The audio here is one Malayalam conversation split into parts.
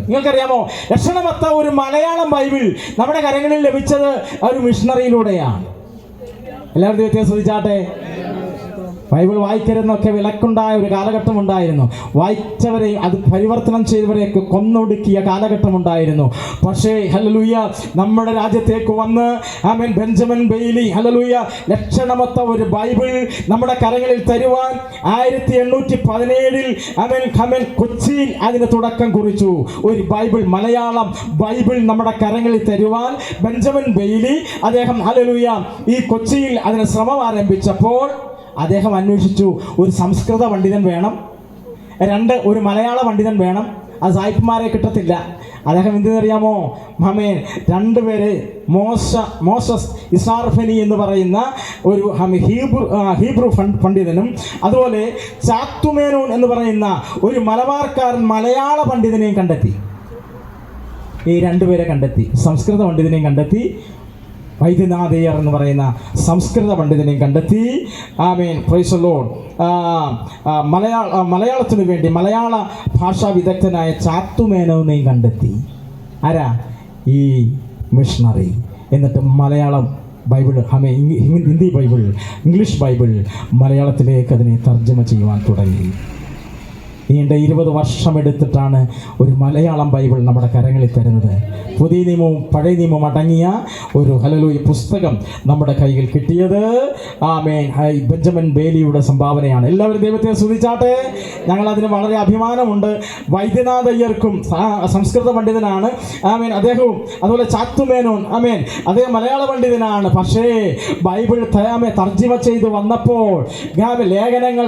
നിങ്ങൾക്കറിയാമോ, ലക്ഷണമൊത്ത ഒരു മലയാളം ബൈബിൾ നമ്മുടെ കരങ്ങളിൽ ലഭിച്ചത് ഒരു മിഷണറിയിലൂടെയാണ്. എല്ലാവരും ദൈവത്തെ സ്തുതിച്ചാട്ടെ. ബൈബിൾ വായിക്കരുതെന്നൊക്കെ വിലക്കുണ്ടായ ഒരു കാലഘട്ടം ഉണ്ടായിരുന്നു. വായിച്ചവരെയും അത് പരിവർത്തനം ചെയ്തവരെയൊക്കെ കൊന്നൊടുക്കിയ കാലഘട്ടം ഉണ്ടായിരുന്നു. പക്ഷേ ഹല്ലേലൂയ, നമ്മുടെ രാജ്യത്തേക്ക് വന്ന് ആമേൻ ബെഞ്ചമിൻ ബെയ്ലി ഹല്ലേലൂയ ലക്ഷണമൊത്ത ഒരു ബൈബിൾ നമ്മുടെ കരങ്ങളിൽ തരുവാൻ 1817 ആമേൻ കൊച്ചിയിൽ അതിന് തുടക്കം കുറിച്ചു. ഒരു ബൈബിൾ, മലയാളം ബൈബിൾ നമ്മുടെ കരങ്ങളിൽ തരുവാൻ ബെഞ്ചമിൻ ബെയ്ലി അദ്ദേഹം ഹല്ലേലൂയ ഈ കൊച്ചിയിൽ അതിന് ശ്രമം ആരംഭിച്ചപ്പോൾ അദ്ദേഹം അന്വേഷിച്ചു, ഒരു സംസ്കൃത പണ്ഡിതൻ വേണം, ഒരു മലയാള പണ്ഡിതൻ വേണം. അത് സായിപ്പന്മാരെ കിട്ടത്തില്ല. അദ്ദേഹം എന്തെന്നറിയാമോ, ആമേൻ 2 പേര്, മോസസ് ഇസാർഫനി എന്ന് പറയുന്ന ഒരു ഹീബ്രു പണ്ഡിതനും അതുപോലെ ചാത്തുമേനോൻ എന്ന് പറയുന്ന ഒരു മലബാർക്കാരൻ മലയാള പണ്ഡിതനെയും കണ്ടെത്തി. ഈ 2 പേരെ കണ്ടെത്തി. സംസ്കൃത പണ്ഡിതനെയും കണ്ടെത്തി, വൈദ്യനാഥയ്യർ എന്ന് പറയുന്ന സംസ്കൃത പണ്ഡിതനെയും കണ്ടെത്തി. ആമേൻ, പ്രൈസ് ദി ലോർഡ്. മലയാളത്തിന് വേണ്ടി മലയാള ഭാഷാ വിദഗ്ധനായ ചാത്തുമേനോനെയും കണ്ടെത്തി. ആരാ? ഈ മിഷണറി. എന്നിട്ട് Malayalam Bible, Hindi Bible, English Bible മലയാളത്തിലേക്ക് അതിനെ തർജ്ജമ ചെയ്യുവാൻ തുടങ്ങി. നീണ്ട 20 വർഷം എടുത്തിട്ടാണ് ഒരു മലയാളം ബൈബിൾ നമ്മുടെ കരങ്ങളിൽ തരുന്നത്. പുതിയ നിയമവും പഴയ നിയമവും അടങ്ങിയ ഒരു ഹല്ലേലൂയ പുസ്തകം നമ്മുടെ കയ്യിൽ കിട്ടിയത് ആമേൻ ബെഞ്ചമിൻ ബെയ്ലിയുടെ സംഭാവനയാണ്. എല്ലാവരും ദൈവത്തെ സ്തുതിച്ചാട്ടെ. ഞങ്ങൾ അതിന് വളരെ അഭിമാനമുണ്ട്. വൈദ്യനാഥ അയ്യർക്കും സംസ്കൃത പണ്ഡിതനാണ്, ആമേൻ, അദ്ദേഹവും. അതുപോലെ ചാത്തുമേനോൻ, ആമേൻ, അദ്ദേഹം മലയാള പണ്ഡിതനാണ്. പക്ഷേ ബൈബിൾ തർജ്ജിമ ചെയ്ത് വന്നപ്പോൾ, ലേഖനങ്ങൾ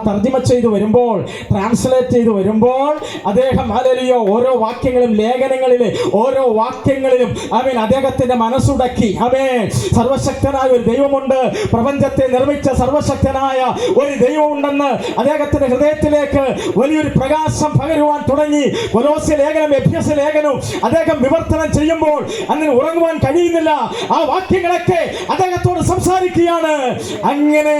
തർജ്ജിമ ചെയ്ത് വരുമ്പോൾ, ട്രാൻസ്ലേറ്റ് ചെയ്ത് വരുമ്പോൾ അദ്ദേഹം ഹല്ലേലൂയ ഓരോ വാക്യങ്ങളും, ലേഖനങ്ങളിലെ ഓരോ വാക്യങ്ങളിലും ആമേൻ അദ്ദേഹത്തിന്റെ മനസ്സുടക്കി. ആമേൻ, സർവശക്തനായ ഒരു ദൈവമുണ്ട്, പ്രപഞ്ചത്തെ നിർമ്മിച്ച സർവശക്തനായ ഒരു ദൈവമുണ്ടെന്ന് അദ്ദേഹത്തിന്റെ ഹൃദയത്തിലേക്ക് വലിയൊരു പ്രകാശം പകരുവാൻ തുടങ്ങി. കൊലോസ്യ ലേഖനം, എഫെസ്യ ലേഖനവും അദ്ദേഹം വിവർത്തനം ചെയ്യുമ്പോൾ അങ്ങനെ ഉറങ്ങുവാൻ കഴിയുന്നില്ല. ആ വാക്യങ്ങളൊക്കെ അദ്ദേഹത്തോട് സംസാരിക്കുകയാണ്. അങ്ങനെ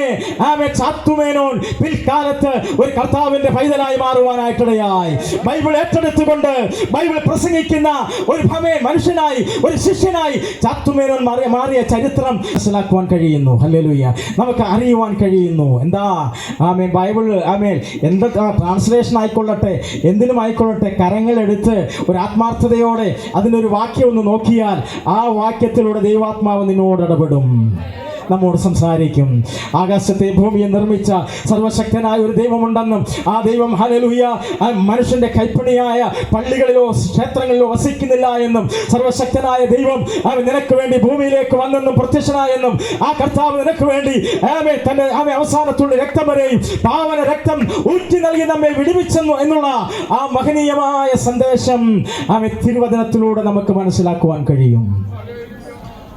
ആമേൻ ചാത്തുമേനോൻ പിൽക്കാലത്ത് ഒരു കർത്താവിന്റെ പൈതലായി മാറുവാനായിട്ടിടയായി. ബൈബിൾ ഏറ്റെടുത്തുകൊണ്ട് ബൈബിൾ പ്രസംഗിക്കുന്ന ഒരു മനുഷ്യനായി, ഒരു ശിഷ്യനായി ചാത്തുമേനോൻ മാറിയ ചരിത്രം മനസ്സിലാക്കുവാൻ കഴിയുന്നു. ഹല്ലേലൂയ, നമുക്ക് അറിയുവാൻ കഴിയുന്നു. എന്താ ആമേൻ ബൈബിൾ, ആമേൻ എന്തൊക്കെ ട്രാൻസ്ലേഷൻ ആയിക്കൊള്ളട്ടെ, എന്തിനും ആയിക്കൊള്ളട്ടെ, കരങ്ങളെടുത്ത് ഒരു ആത്മാർത്ഥതയോടെ അതിനൊരു വാക്യം ഒന്ന് നോക്കിയാൽ ആ വാക്യത്തിലൂടെ ദൈവാത്മാവ് നിന്നോട് ഇടപെടും, നമ്മോട് സംസാരിക്കും. ആകാശത്തെ ഭൂമിയെ നിർമ്മിച്ച സർവശക്തനായ ഒരു ദൈവമുണ്ടെന്നും ആ ദൈവം ഹല്ലേലൂയ മനുഷ്യന്റെ കൈപ്പണിയായ പള്ളികളിലോ ക്ഷേത്രങ്ങളിലോ വസിക്കുന്നില്ല എന്നും, സർവശക്തനായ ദൈവം നിനക്ക് വേണ്ടി ഭൂമിയിലേക്ക് വന്നെന്നും പ്രത്യക്ഷനായെന്നും, ആ കർത്താവ് നിനക്ക് വേണ്ടി തന്റെ അവസാനത്തുള്ള രക്തം വരെയും പാവന രക്തം ഊറ്റി നൽകി നമ്മെ വിടുവിച്ചെന്നു എന്നുള്ള ആ മഹനീയമായ സന്ദേശം തിരുവചനത്തിലൂടെ നമുക്ക് മനസ്സിലാക്കുവാൻ കഴിയും.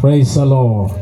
Praise the Lord.